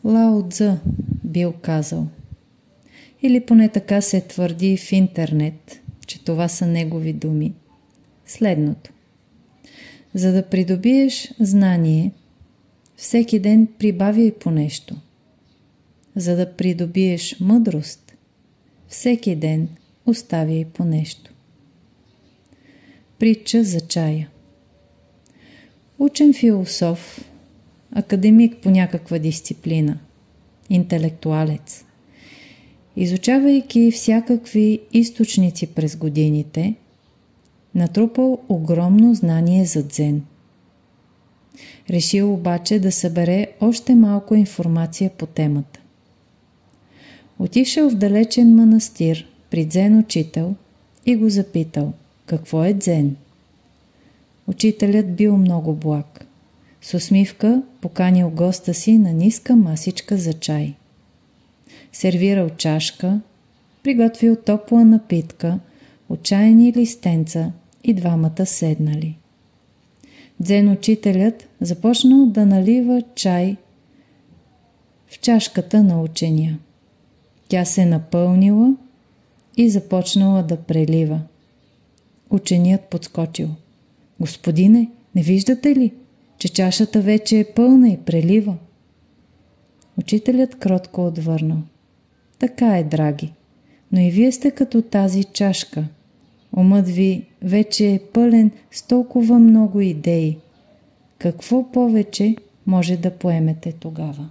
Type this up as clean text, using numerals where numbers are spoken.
Лао Цзъ бил казал, или поне така се твърди в интернет, че това са негови думи, следното. За да придобиеш знание, всеки ден прибавяй по нещо. За да придобиеш мъдрост, всеки ден оставяй по нещо. Притча за чая. Учен философ, академик по някаква дисциплина, интелектуалец, изучавайки всякакви източници през годините, натрупал огромно знание за дзен. Решил обаче да събере още малко информация по темата. Отишъл в далечен манастир при дзен учител и го запитал, какво е дзен. Учителят бил много благ. С усмивка поканил госта си на ниска масичка за чай. Сервирал чашка, приготвил топла напитка, отчаяни листенца и двамата седнали. Дзен учителят започнал да налива чай в чашката на учения. Тя се напълнила и започнала да прелива. Ученият подскочил. Господине, не виждате ли, че чашата вече е пълна и прелива? Учителят кротко отвърнал. Така е, драги, но и вие сте като тази чашка. Умът ви вече е пълен с толкова много идеи. Какво повече може да поемете тогава?